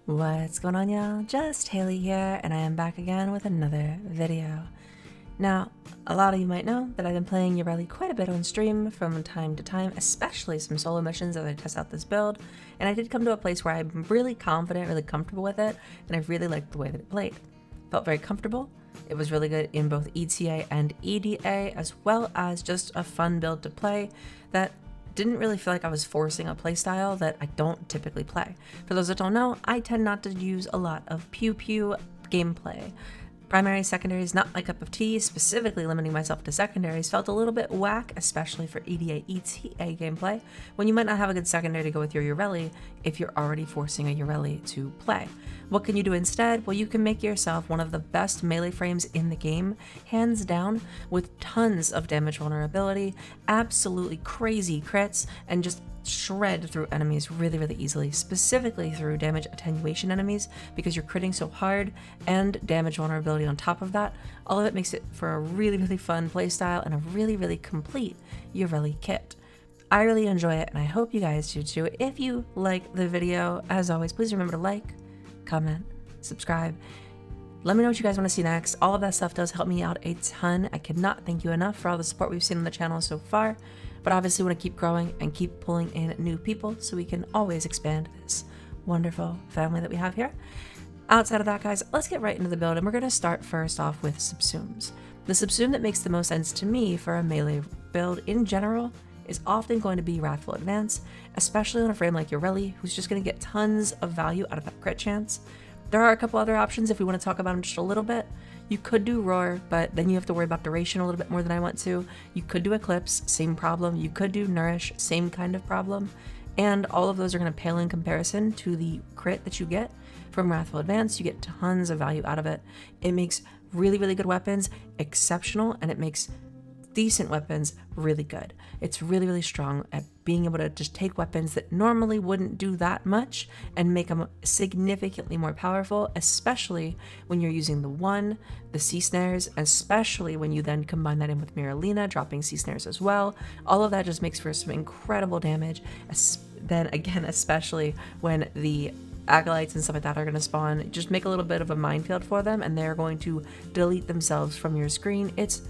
What's going on, y'all? Just Haley here, and I am back again with another video. Now, a lot of you might know that I've been playing Yareli quite a bit on stream from time to time, especially some solo missions as I test out this build, and I did come to a place where I'm really confident, really comfortable with it, and I really liked the way that it played. Felt very comfortable. It was really good in both ETA and EDA, as well as just a fun build to play that didn't really feel like I was forcing a playstyle that I don't typically play. For those that don't know, I tend not to use a lot of pew-pew gameplay. Primary, secondaries, not my cup of tea. Specifically limiting myself to secondaries felt a little bit whack, especially for EDA, ETA gameplay, when you might not have a good secondary to go with your Yareli if you're already forcing a Yareli to play. What can you do instead? Well, you can make yourself one of the best melee frames in the game, hands down, with tons of damage vulnerability, absolutely crazy crits, and just shred through enemies really easily, specifically through damage attenuation enemies, because you're critting so hard and damage vulnerability on top of that. All of it makes it for a really fun playstyle and a really complete Yareli kit. I really enjoy it, and I hope you guys do too. If you like the video, as always, please remember to like, comment, subscribe. Let me know what you guys want to see next. All of that stuff does help me out a ton. I cannot thank you enough for all the support we've seen on the channel so far, but obviously want to keep growing and keep pulling in new people so we can always expand this wonderful family that we have here. Outside of that, guys, let's get right into the build, and we're going to start first off with subsumes. The subsume that makes the most sense to me for a melee build in general is often going to be Wrathful Advance, especially on a frame like Yareli, who's just going to get tons of value out of that crit chance. There are a couple other options if we want to talk about them just a little bit. You could do Roar, but then you have to worry about duration a little bit more than I want to. You could do Eclipse, same problem. You could do Nourish, same kind of problem. And all of those are going to pale in comparison to the crit that you get from Wrathful Advance. You get tons of value out of it. It makes really good weapons exceptional, and it makes decent weapons really good. It's really strong at being able to just take weapons that normally wouldn't do that much and make them significantly more powerful, especially when you're using the C snares, especially when you then combine that in with Miralina, dropping C snares as well. All of that just makes for some incredible damage. Then again, especially when the acolytes and stuff like that are going to spawn, just make a little bit of a minefield for them, and they're going to delete themselves from your screen. It's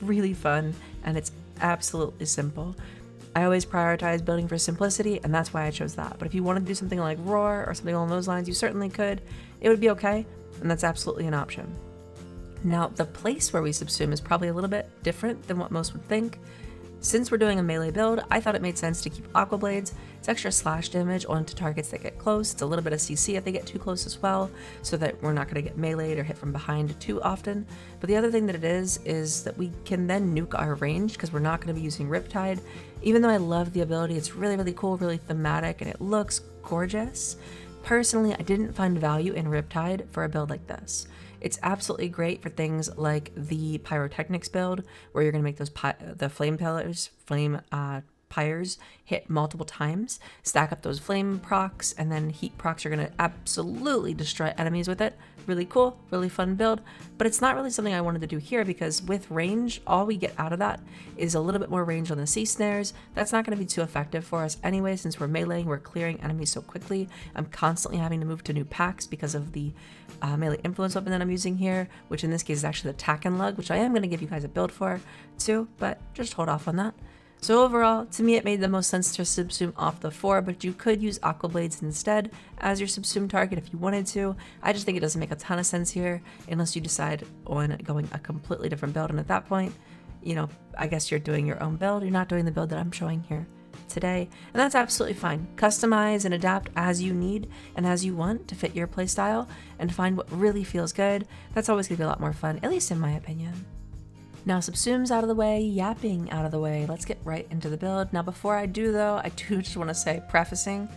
really fun, and it's absolutely simple. I always prioritize building for simplicity, and that's why I chose that. But if you want to do something like Roar or something along those lines, you certainly could. It would be okay, and that's absolutely an option. Now, the place where we subsume is probably a little bit different than what most would think. Since we're doing a melee build, I thought it made sense to keep Aqua Blades. It's extra slash damage onto targets that get close. It's a little bit of CC if they get too close as well, so that we're not going to get meleeed or hit from behind too often. But the other thing that it is that we can then nuke our range, because we're not going to be using Riptide. Even though I love the ability, it's really cool, really thematic, and it looks gorgeous. Personally, I didn't find value in Riptide for a build like this. It's absolutely great for things like the Pyrotechnics build, where you're going to make those the flame pillars, pyres hit multiple times, stack up those flame procs, and then heat procs are going to absolutely destroy enemies with it. Really cool, really fun build, but it's not really something I wanted to do here, because with range, all we get out of that is a little bit more range on the C snares. That's not going to be too effective for us anyway, since we're meleeing, we're clearing enemies so quickly. I'm constantly having to move to new packs because of the melee influence weapon that I'm using here, which in this case is actually the Tack and Lug, which I am going to give you guys a build for too, but just hold off on that. So overall, to me, it made the most sense to subsume off the 4, but you could use Aqua Blades instead as your subsume target if you wanted to. I just think it doesn't make a ton of sense here unless you decide on going a completely different build, and at that point, you know, I guess you're doing your own build. You're not doing the build that I'm showing here today, and that's absolutely fine. Customize and adapt as you need and as you want to fit your playstyle and find what really feels good. That's always going to be a lot more fun, at least in my opinion. Now, subsumes out of the way, yapping out of the way, let's get right into the build. Now, before I do though, I do just want to say, prefacing,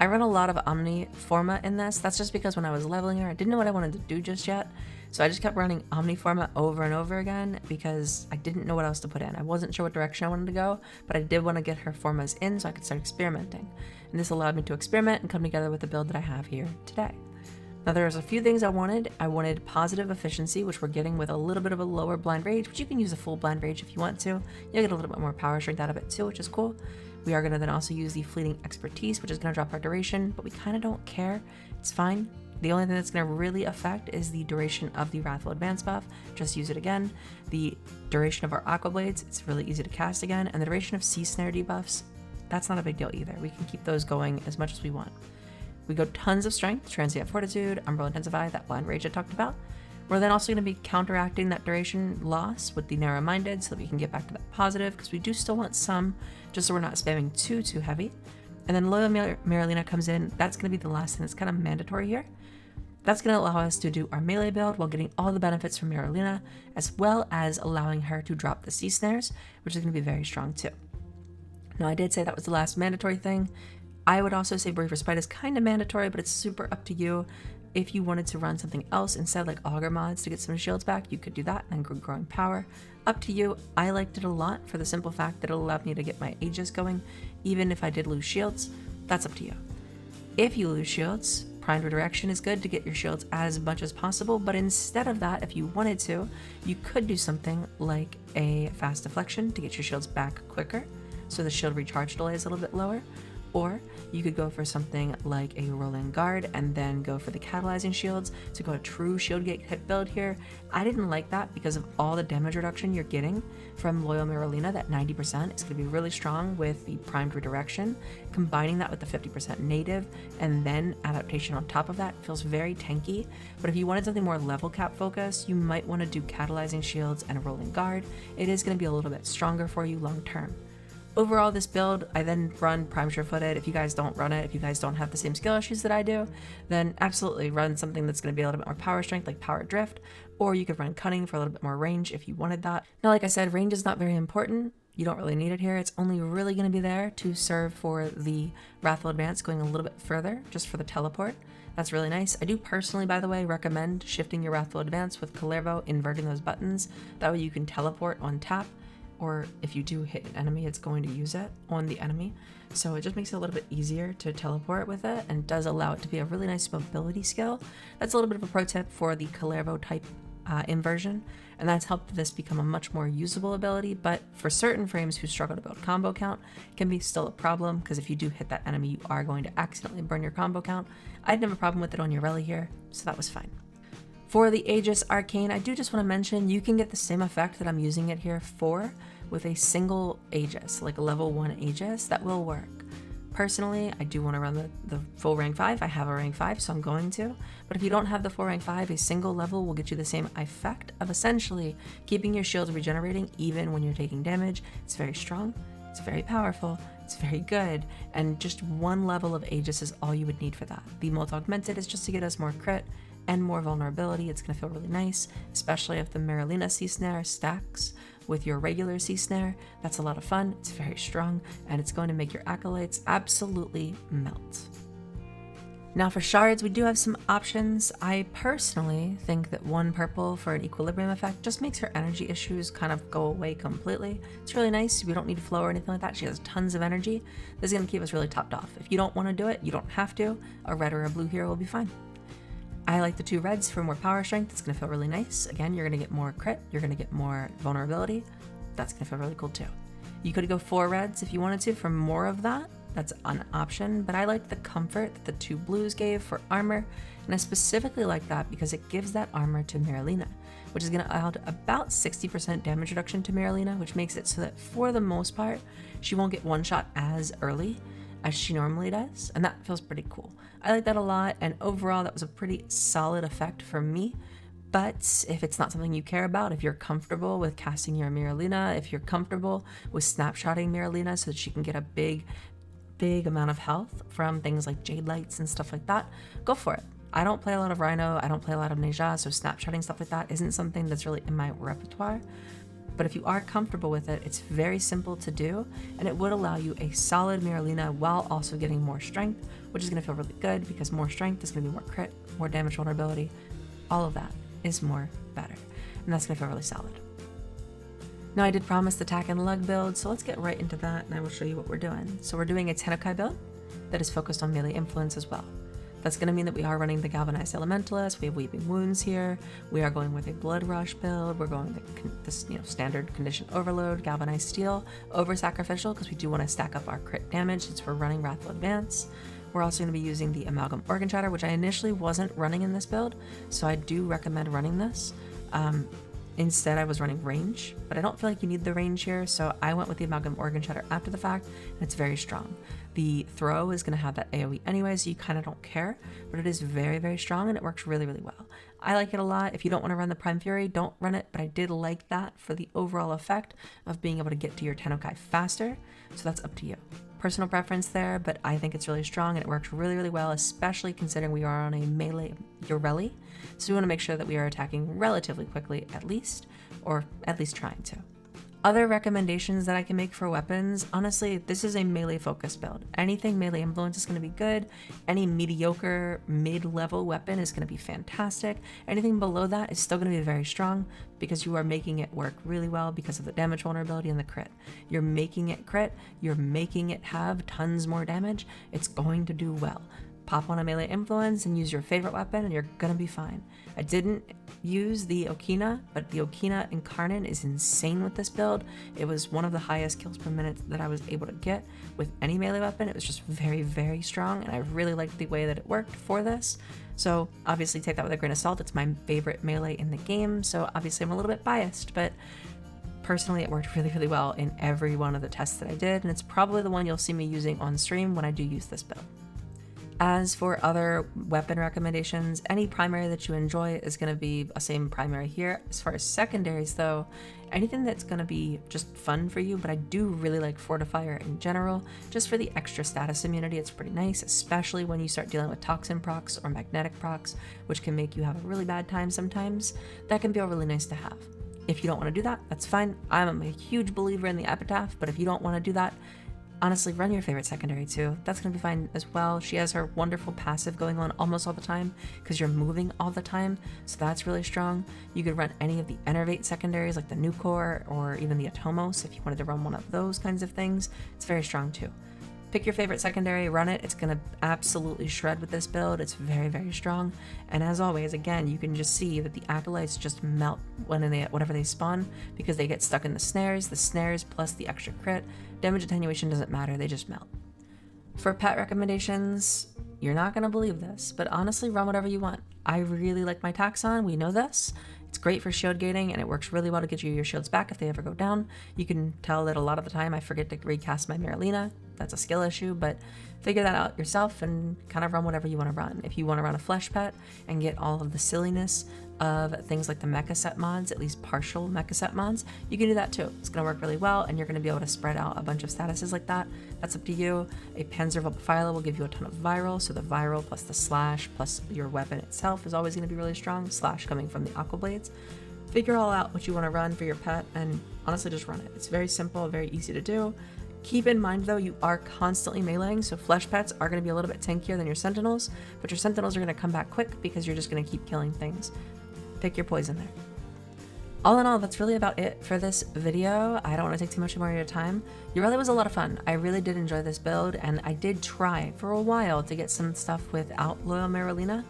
I run a lot of Omni Forma in this. That's just because when I was leveling her, I didn't know what I wanted to do just yet. So I just kept running Omni Forma over and over again because I didn't know what else to put in. I wasn't sure what direction I wanted to go, but I did want to get her formas in so I could start experimenting. And this allowed me to experiment and come together with the build that I have here today. Now there's a few things I wanted. I wanted positive efficiency, which we're getting with a little bit of a lower blind rage, but you can use a full blind rage if you want to. You'll get a little bit more power strength out of it too, which is cool. We are going to then also use the fleeting expertise, which is going to drop our duration, but we kind of don't care It's fine. The only thing that's going to really affect is the duration of the Wrathful Advance buff. Just use it again. The duration of our Aqua Blades, it's really easy to cast again. And the duration of Sea Snare debuffs, that's not a big deal either. We can keep those going as much as we want. We go tons of Strength, Transient Fortitude, Umbral Intensify, that Blind Rage I talked about. We're then also going to be counteracting that duration loss with the Narrow-Minded so that we can get back to that positive, because we do still want some, just so we're not spamming too heavy. And then Loyal Marylina comes in. That's going to be the last thing that's kind of mandatory here. That's going to allow us to do our melee build while getting all the benefits from Marylina, as well as allowing her to drop the Sea Snares, which is going to be very strong too. Now, I did say that was the last mandatory thing. I would also say Brave Respite is kind of mandatory, but it's super up to you. If you wanted to run something else instead, like Augur mods to get some shields back, you could do that, and then Growing Power. Up to you. I liked it a lot for the simple fact that it allowed me to get my Aegis going, even if I did lose shields. That's up to you. If you lose shields, Primed Redirection is good to get your shields as much as possible, but instead of that, if you wanted to, you could do something like a Fast Deflection to get your shields back quicker, so the shield recharge delay is a little bit lower. Or you could go for something like a Rolling Guard and then go for the Catalyzing Shields to go a true shield gate hit build here. I didn't like that because of all the damage reduction you're getting from Loyal Marylina. That 90% is going to be really strong with the Primed Redirection. Combining that with the 50% native and then adaptation on top of that feels very tanky. But if you wanted something more level cap focused, you might want to do Catalyzing Shields and a Rolling Guard. It is going to be a little bit stronger for you long term. Overall, this build, I then run Prime Sure-Footed. If you guys don't run it, if you guys don't have the same skill issues that I do, then absolutely run something that's going to be a little bit more power strength, like Power Drift, or you could run Cunning for a little bit more range if you wanted that. Now, like I said, range is not very important. You don't really need it here. It's only really going to be there to serve for the Wrathful Advance going a little bit further, just for the teleport. That's really nice. I do personally, by the way, recommend shifting your Wrathful Advance with Kalervo, inverting those buttons. That way you can teleport on tap. Or if you do hit an enemy, it's going to use it on the enemy. So it just makes it a little bit easier to teleport with it and does allow it to be a really nice mobility skill. That's a little bit of a pro tip for the Kalervo type inversion, and that's helped this become a much more usable ability, but for certain frames who struggle to build combo count, it can be still a problem, because if you do hit that enemy, you are going to accidentally burn your combo count. I didn't have a problem with it on Yareli here, so that was fine. For the Aegis Arcane, I do just want to mention you can get the same effect that I'm using it here for with a single Aegis, like a level 1 Aegis. That will work. Personally, I do want to run the full rank 5. I have a rank 5, so I'm going to. But if you don't have the full rank 5, a single level will get you the same effect of essentially keeping your shields regenerating even when you're taking damage. It's very strong, it's very powerful, it's very good, and just one level of Aegis is all you would need for that. The Multi-Augmented is just to get us more crit and more vulnerability. It's going to feel really nice, especially if the Marylina Sea Snare stacks with your regular Sea Snare. That's a lot of fun, it's very strong, and it's going to make your acolytes absolutely melt. Now for shards, we do have some options. I personally think that 1 purple for an equilibrium effect just makes her energy issues kind of go away completely. It's really nice. We don't need flow or anything like that. She has tons of energy. This is going to keep us really topped off. If you don't want to do it, you don't have to. A red or a blue hero will be fine. I like the 2 reds for more power strength. It's going to feel really nice. Again, you're going to get more crit. You're going to get more vulnerability. That's going to feel really cool too. You could go 4 reds if you wanted to for more of that. That's an option, but I like the comfort that the 2 blues gave for armor, and I specifically like that because it gives that armor to Marylina, which is going to add about 60% damage reduction to Marylina, which makes it so that for the most part, she won't get one shot as early as she normally does, and that feels pretty cool. I like that a lot, and overall that was a pretty solid effect for me. But if it's not something you care about, if you're comfortable with casting your Marylina, if you're comfortable with snapshotting Marylina so that she can get a big amount of health from things like Jade Lights and stuff like that, go for it. I don't play a lot of Rhino, I don't play a lot of Neja, so snapshotting stuff like that isn't something that's really in my repertoire. But if you are comfortable with it, it's very simple to do, and it would allow you a solid Marylina while also getting more strength, which is going to feel really good because more strength is going to be more crit, more damage vulnerability. All of that is more better, and that's going to feel really solid. Now, I did promise the Tack and Lug build, so let's get right into that, and I will show you what we're doing. So we're doing a Tenukai build that is focused on melee influence as well. That's going to mean that we are running the Galvanized Elementalist. We have Weeping Wounds here. We are going with a Blood Rush build. We're going with this standard Condition Overload, Galvanized Steel, over Sacrificial, because we do want to stack up our crit damage since we're running Wrathful Advance. We're also going to be using the Amalgam Organ Shatter, which I initially wasn't running in this build, so I do recommend running this. Instead, I was running range, but I don't feel like you need the range here, so I went with the Amalgam Organ Shatter after the fact, and it's very strong. The throw is going to have that AoE anyway, so you kind of don't care, but it is very, very strong, and it works really, really well. I like it a lot. If you don't want to run the Prime Fury, don't run it, but I did like that for the overall effect of being able to get to your Tennokai faster, so that's up to you. Personal preference there, but I think it's really strong and it works really, really well, especially considering we are on a melee Yareli. So we want to make sure that we are attacking relatively quickly at least, or at least trying to. Other recommendations that I can make for weapons, honestly, this is a melee focused build. Anything melee influence is going to be good. Any mediocre mid-level weapon is going to be fantastic. Anything below that is still going to be very strong because you are making it work really well because of the damage vulnerability and the crit. You're making it crit, you're making it have tons more damage, it's going to do well. Pop on a melee influence and use your favorite weapon and you're gonna be fine. I didn't use the Okina, but the Okina Incarnate is insane with this build. It was one of the highest kills per minute that I was able to get with any melee weapon. It was just very, very strong, and I really liked the way that it worked for this. So obviously take that with a grain of salt. It's my favorite melee in the game, so obviously I'm a little bit biased, but personally it worked really, really well in every one of the tests that I did, and it's probably the one you'll see me using on stream when I do use this build. As for other weapon recommendations, any primary that you enjoy is going to be a same primary here. As far as secondaries though, anything that's going to be just fun for you, but I do really like Fortifier in general, just for the extra status immunity. It's pretty nice, especially when you start dealing with toxin procs or magnetic procs, which can make you have a really bad time sometimes. That can feel really nice to have. If you don't want to do that, that's fine. I'm a huge believer in the Epitaph, but if you don't want to do that, honestly, run your favorite secondary too. That's going to be fine as well. She has her wonderful passive going on almost all the time because you're moving all the time, so that's really strong. You could run any of the Enervate secondaries like the Encore or even the Atomos if you wanted to run one of those kinds of things. It's very strong too. Pick your favorite secondary, run it. It's going to absolutely shred with this build. It's very, very strong. And as always, again, you can just see that the acolytes just melt whenever they spawn because they get stuck in the snares plus the extra crit. Damage attenuation doesn't matter, they just melt. For pet recommendations, you're not going to believe this, but honestly, run whatever you want. I really like my Taxon, we know this. It's great for shield gating and it works really well to get you your shields back if they ever go down. You can tell that a lot of the time I forget to recast my Miralina. That's a skill issue, but figure that out yourself and kind of run whatever you want to run. If you want to run a flesh pet and get all of the silliness of things like the mecha set mods, at least partial mecha set mods, you can do that too. It's going to work really well and you're going to be able to spread out a bunch of statuses like that. That's up to you. A Panzer Phyla will give you a ton of viral, so the viral plus the slash plus your weapon itself is always going to be really strong, slash coming from the Aqua Blades. Figure all out what you want to run for your pet and honestly just run it. It's very simple, very easy to do. Keep in mind though, you are constantly meleeing, so flesh pets are going to be a little bit tankier than your sentinels, but your sentinels are going to come back quick because you're just going to keep killing things. Pick your poison there. All in all, that's really about it for this video. I don't want to take too much more of your time. Yareli was a lot of fun. I really did enjoy this build, and I did try for a while to get some stuff without Loyal Miralina,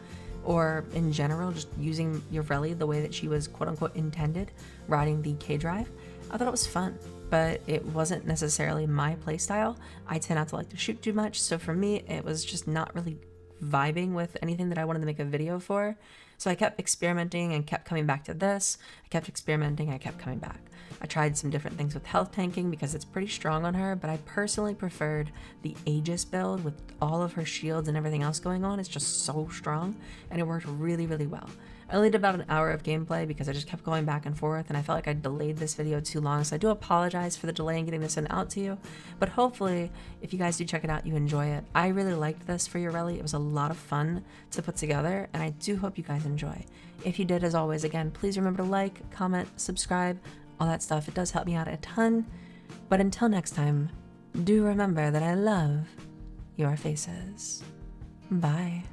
or in general, just using Yareli the way that she was quote-unquote intended, riding the K-Drive. I thought it was fun, but it wasn't necessarily my playstyle. I tend not to like to shoot too much, so for me, it was just not really vibing with anything that I wanted to make a video for. So I kept experimenting and kept coming back to this. I kept experimenting, I kept coming back. I tried some different things with health tanking because it's pretty strong on her, but I personally preferred the Aegis build with all of her shields and everything else going on. It's just so strong and it worked really, really well. I only did about an hour of gameplay because I just kept going back and forth and I felt like I delayed this video too long, so I do apologize for the delay in getting this one out to you, but hopefully if you guys do check it out, you enjoy it. I really liked this for Yareli. It was a lot of fun to put together and I do hope you guys enjoy. If you did, as always, again, please remember to like, comment, subscribe, all that stuff. It does help me out a ton, but until next time, do remember that I love your faces. Bye.